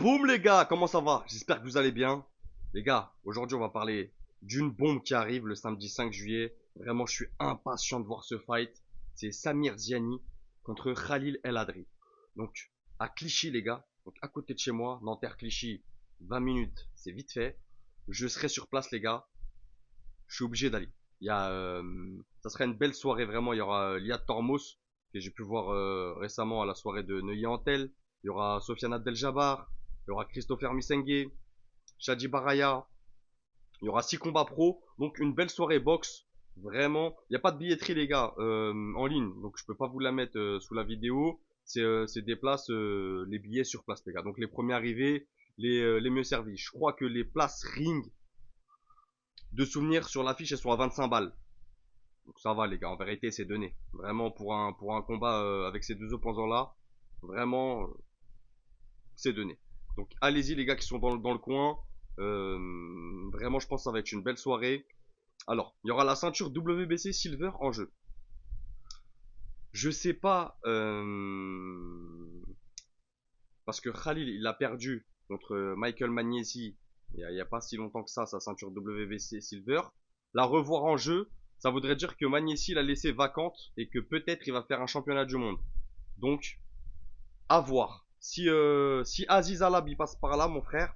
Boum les gars, comment ça va? J'espère que vous allez bien. Les gars, aujourd'hui on va parler d'une bombe qui arrive le samedi 5 juillet. Vraiment, je suis impatient de voir ce fight. C'est Samir Ziani contre Khalil El Adri. Donc, à Clichy les gars, donc à côté de chez moi, Nanterre Clichy, 20 minutes, c'est vite fait. Je serai sur place les gars, je suis obligé d'aller. Ça sera une belle soirée vraiment. Il y aura Liad Tormos que j'ai pu voir récemment à la soirée de Neuilly Antel. Il y aura Sofiane Abdel-Jabbar, il y aura Christopher Missengue, Shadi Baraya. Il y aura 6 combats pro, donc une belle soirée boxe. Vraiment, il n'y a pas de billetterie les gars en ligne, donc je peux pas vous la mettre sous la vidéo. C'est des places, les billets sur place les gars. Donc les premiers arrivés, les mieux servis. Je crois que les places ring de souvenirs sur l'affiche elles sont à 25 balles. Donc ça va les gars, en vérité c'est donné. Vraiment pour un combat avec ces deux opposants là, vraiment c'est donné. Donc allez-y les gars qui sont dans le coin. Vraiment je pense que ça va être une belle soirée. Alors, il y aura la ceinture WBC Silver en jeu. Je sais pas parce que Khalil il a perdu contre Michael Magnesi il y a pas si longtemps que ça sa ceinture WBC Silver. La revoir en jeu, ça voudrait dire que Magnesi l'a laissé vacante et que peut-être il va faire un championnat du monde. Donc, à voir. Si Aziz Alab il passe par là, mon frère,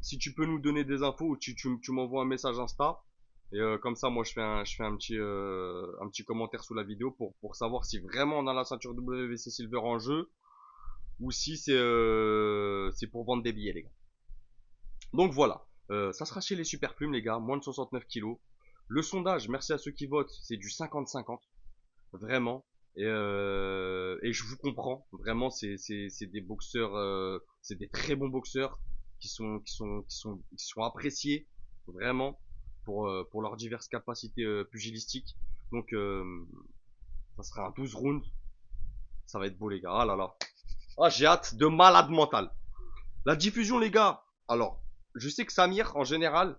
si tu peux nous donner des infos ou tu m'envoies un message Insta. Et comme ça, moi, je fais un petit commentaire sous la vidéo pour savoir si vraiment on a la ceinture WBC Silver en jeu ou si c'est pour vendre des billets, les gars. Donc voilà, ça sera chez les Super Plumes, les gars, moins de 69 kilos. Le sondage, merci à ceux qui votent, c'est du 50-50, vraiment. Et je vous comprends, vraiment, c'est des boxeurs, c'est des très bons boxeurs qui sont appréciés, vraiment, pour leurs diverses capacités pugilistiques. Donc, ça sera un 12 rounds, ça va être beau, les gars. Ah là là. Ah, j'ai hâte de malade mental. La diffusion, les gars. Alors, je sais que Samir, en général,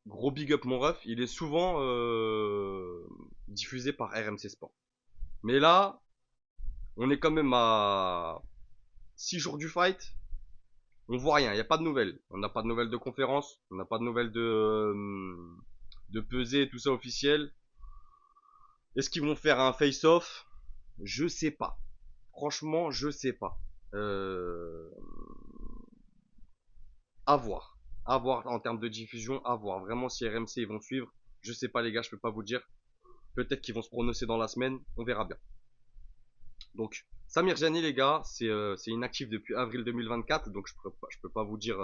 gros big up mon ref, il est souvent diffusé par RMC Sport. Mais là, on est quand même à 6 jours du fight. On voit rien, il n'y a pas de nouvelles. On n'a pas de nouvelles de conférence, on n'a pas de nouvelles de pesée, tout ça officiel. Est-ce qu'ils vont faire un face-off? Je sais pas. Franchement, je sais pas. Euh, à voir. À voir en termes de diffusion, à voir. Vraiment, si RMC ils vont suivre, je sais pas les gars, je peux pas vous dire. Peut-être qu'ils vont se prononcer dans la semaine, on verra bien. Donc, Samir Jani, les gars, c'est inactif depuis avril 2024, donc je peux pas vous dire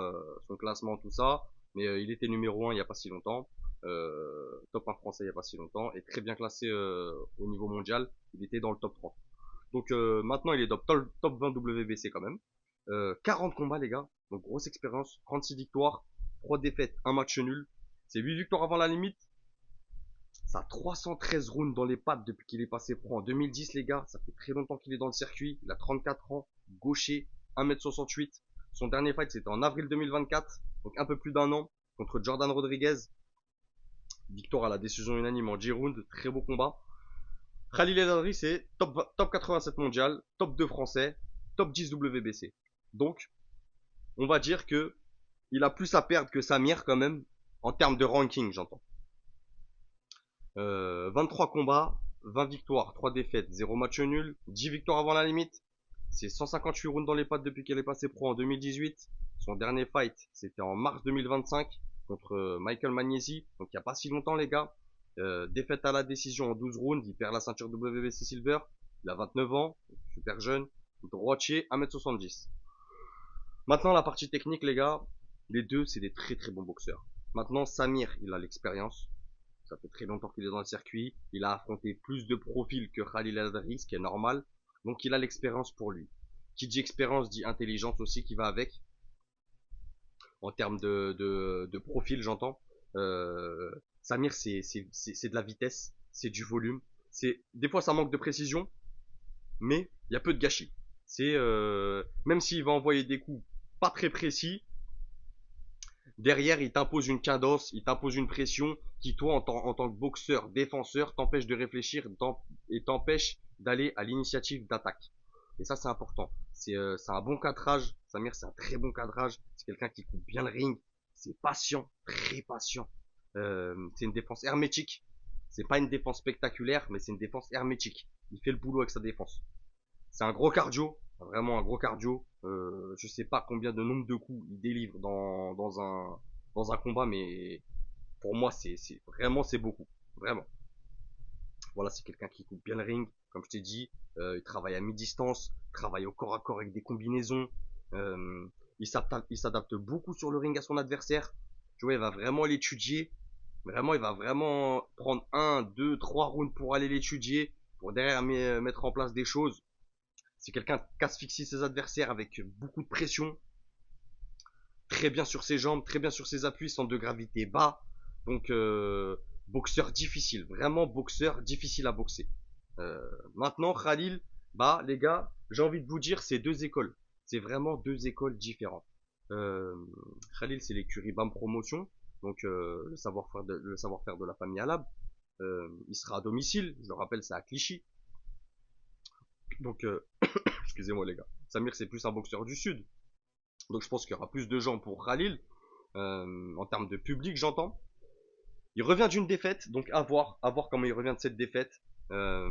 son classement, tout ça, mais il était numéro 1 il y a pas si longtemps, top 1 français il y a pas si longtemps, et très bien classé au niveau mondial, il était dans le top 3. Donc maintenant il est top 20 WBC quand même. 40 combats les gars, donc grosse expérience, 36 victoires, 3 défaites, un match nul, c'est 8 victoires avant la limite, ça a 313 rounds dans les pattes depuis qu'il est passé pro en 2010 les gars. Ça fait très longtemps qu'il est dans le circuit. Il a 34 ans, gaucher, 1m68. Son dernier fight c'était en avril 2024, donc un peu plus d'un an, contre Jordan Rodriguez. Victoire à la décision unanime en 10 rounds, très beau combat. Khalil El Adri c'est top 87 mondial, top 2 français, top 10 WBC. Donc on va dire que il a plus à perdre que Samir quand même, en termes de ranking j'entends. 23 combats, 20 victoires, 3 défaites, 0 match nul, 10 victoires avant la limite. C'est 158 rounds dans les pattes depuis qu'elle est passée pro en 2018. Son dernier fight, c'était en mars 2025 contre Michael Magnesi. Donc il n'y a pas si longtemps les gars. Défaite à la décision en 12 rounds, il perd la ceinture WBC Silver. Il a 29 ans, super jeune, droitier, 1m70. Maintenant la partie technique les gars, les deux c'est des très très bons boxeurs. Maintenant Samir, il a l'expérience. Ça fait très longtemps qu'il est dans le circuit. Il a affronté plus de profils que Khalil Adri, ce qui est normal. Donc il a l'expérience pour lui. Qui dit expérience dit intelligence aussi qui va avec. En termes de profil, j'entends. Samir, c'est de la vitesse, c'est du volume. Des fois ça manque de précision, mais il y a peu de gâchis. Même s'il va envoyer des coups pas très précis, derrière, il t'impose une cadence, il t'impose une pression qui, toi, en tant que boxeur, défenseur, t'empêche de réfléchir et t'empêche d'aller à l'initiative d'attaque. Et ça, c'est important. C'est un bon cadrage. Samir, c'est un très bon cadrage. C'est quelqu'un qui coupe bien le ring. C'est patient, très patient. C'est une défense hermétique. C'est pas une défense spectaculaire, mais c'est une défense hermétique. Il fait le boulot avec sa défense. C'est un gros cardio, vraiment un gros cardio. Je sais pas combien de nombre de coups il délivre dans un combat, mais pour moi, vraiment, c'est beaucoup. Vraiment. Voilà, c'est quelqu'un qui coupe bien le ring, comme je t'ai dit. Il travaille à mi-distance, travaille au corps à corps avec des combinaisons. Euh, il s'adapte beaucoup sur le ring à son adversaire. Tu vois, il va vraiment l'étudier. Vraiment, il va vraiment prendre un, deux, trois rounds pour aller l'étudier, pour derrière mettre en place des choses. C'est quelqu'un qui asphyxie ses adversaires avec beaucoup de pression, très bien sur ses jambes, très bien sur ses appuis, centre de gravité bas. Donc, boxeur difficile, vraiment boxeur difficile à boxer. Maintenant, Khalil, bah les gars, j'ai envie de vous dire, c'est deux écoles. C'est vraiment deux écoles différentes. Euh, Khalil, c'est l'écurie BAM Promotion, donc le savoir-faire de la famille Alab. Il sera à domicile, je le rappelle, c'est à Clichy. Donc, excusez-moi les gars. Samir, c'est plus un boxeur du Sud. Donc je pense qu'il y aura plus de gens pour Khalil. En termes de public, j'entends. Il revient d'une défaite, donc à voir comment il revient de cette défaite. Euh,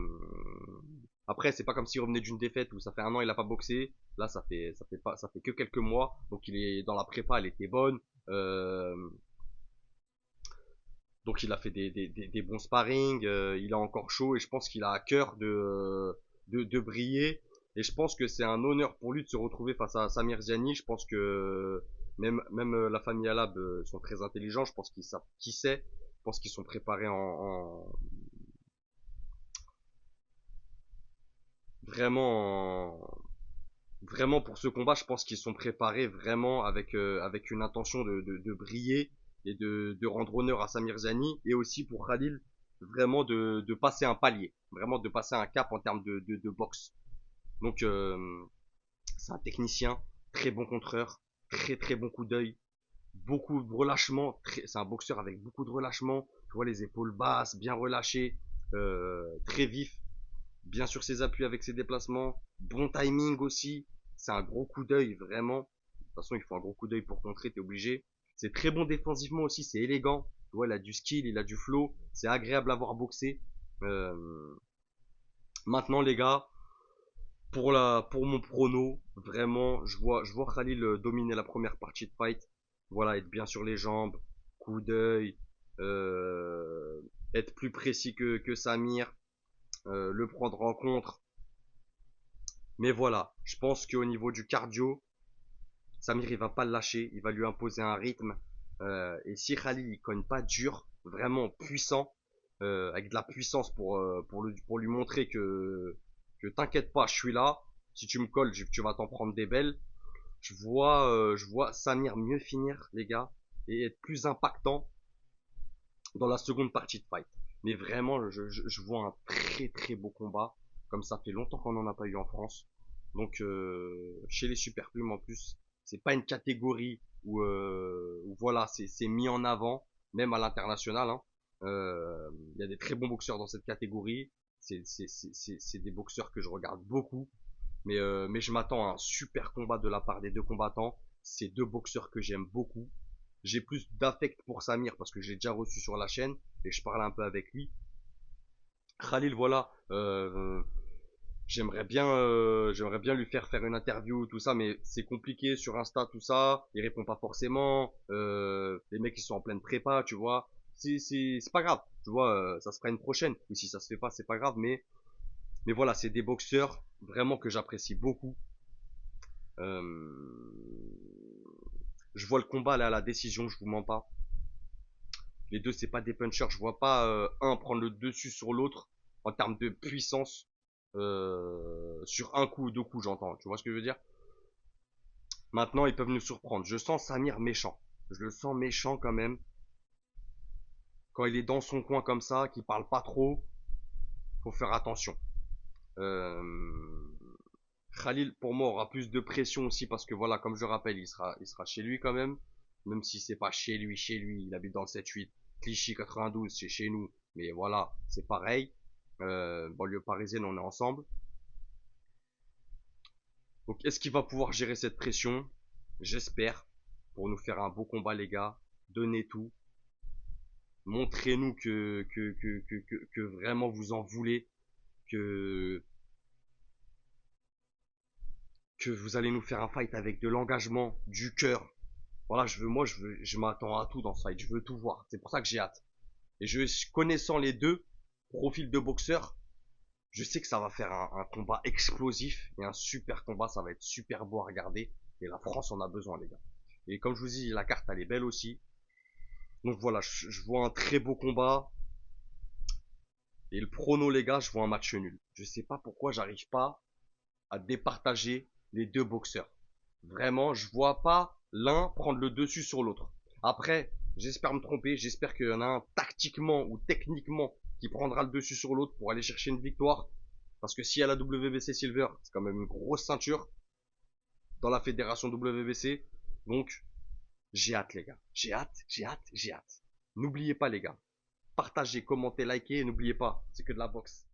Après, c'est pas comme s'il revenait d'une défaite où ça fait un an il a pas boxé. Là, ça fait que quelques mois, donc il est dans la prépa, elle était bonne. Euh, donc il a fait des bons sparring, il est encore chaud et je pense qu'il a à cœur de briller. Et je pense que c'est un honneur pour lui de se retrouver face à Samir Ziani. Je pense que même la famille Alab sont très intelligents. Je pense qu'ils savent qui c'est. Je pense qu'ils sont préparés vraiment, vraiment pour ce combat. Je pense qu'ils sont préparés vraiment avec une intention de briller et de rendre honneur à Samir Ziani et aussi pour Khalil vraiment de passer un palier, vraiment de passer un cap en termes de boxe. Donc c'est un technicien, très bon contreur, très très bon coup d'œil, beaucoup de relâchement. C'est un boxeur avec beaucoup de relâchement. Tu vois les épaules basses, bien relâchées, très vif, bien sur ses appuis avec ses déplacements, bon timing aussi. C'est un gros coup d'œil vraiment. De toute façon, il faut un gros coup d'œil pour contrer, t'es obligé. C'est très bon défensivement aussi, c'est élégant. Tu vois, il a du skill, il a du flow. C'est agréable à voir boxer. Euh, Maintenant, les gars, pour mon prono, vraiment, je vois Khalil dominer la première partie de fight. Voilà, être bien sur les jambes, coup d'œil, euh, être plus précis que Samir, le prendre en contre. Mais voilà, je pense qu'au niveau du cardio, Samir il va pas le lâcher, il va lui imposer un rythme. Et si Khalil il cogne pas dur, vraiment puissant, avec de la puissance pour lui montrer que t'inquiète pas, je suis là. Si tu me colles, tu vas t'en prendre des belles. Je vois Samir mieux finir, les gars, et être plus impactant dans la seconde partie de fight. Mais vraiment, je vois un très très beau combat. Comme ça fait longtemps qu'on n'en a pas eu en France. Donc, chez les super plumes en plus, c'est pas une catégorie où voilà, c'est mis en avant, même à l'international. Hein. Il y a des très bons boxeurs dans cette catégorie. C'est des boxeurs que je regarde beaucoup. Mais je m'attends à un super combat de la part des deux combattants. C'est deux boxeurs que j'aime beaucoup. J'ai plus d'affect pour Samir parce que j'ai déjà reçu sur la chaîne et je parle un peu avec lui. Khalil, voilà, j'aimerais bien lui faire une interview, tout ça, mais c'est compliqué sur Insta, tout ça. Il répond pas forcément. Les mecs ils sont en pleine prépa, tu vois. C'est pas grave, tu vois. Ça se fera une prochaine. Ou si ça se fait pas, c'est pas grave. Mais voilà, c'est des boxeurs vraiment que j'apprécie beaucoup. Euh, je vois le combat là à la décision, je vous mens pas. Les deux, c'est pas des punchers. Je vois pas un prendre le dessus sur l'autre en termes de puissance sur un coup ou deux coups, j'entends. Tu vois ce que je veux dire? Maintenant, ils peuvent nous surprendre. Je sens Samir méchant. Je le sens méchant quand même. Quand il est dans son coin comme ça, qu'il parle pas trop, faut faire attention. Euh... Khalil, pour moi, aura plus de pression aussi parce que voilà, comme je rappelle, il sera chez lui quand même. Même si c'est pas chez lui, il habite dans le 7-8. Clichy 92, c'est chez nous. Mais voilà, c'est pareil. Banlieue parisienne, on est ensemble. Donc, est-ce qu'il va pouvoir gérer cette pression? J'espère. Pour nous faire un beau combat, les gars. Donnez tout. Montrez-nous que vraiment vous en voulez. Que, que vous allez nous faire un fight avec de l'engagement, du cœur. Voilà, je m'attends à tout dans ce fight. Je veux tout voir. C'est pour ça que j'ai hâte. Et connaissant les deux profils de boxeurs, je sais que ça va faire un combat explosif et un super combat. Ça va être super beau à regarder. Et la France en a besoin, les gars. Et comme je vous dis, la carte, elle est belle aussi. Donc voilà, je vois un très beau combat. Et le prono, les gars, je vois un match nul. Je sais pas pourquoi j'arrive pas à départager les deux boxeurs. Vraiment, je vois pas l'un prendre le dessus sur l'autre. Après, j'espère me tromper. J'espère qu'il y en a un tactiquement ou techniquement qui prendra le dessus sur l'autre pour aller chercher une victoire. Parce que si y a la WBC Silver, c'est quand même une grosse ceinture dans la fédération WBC. Donc, j'ai hâte, les gars. J'ai hâte, j'ai hâte, j'ai hâte. N'oubliez pas, les gars. Partagez, commentez, likez. N'oubliez pas, c'est que de la boxe.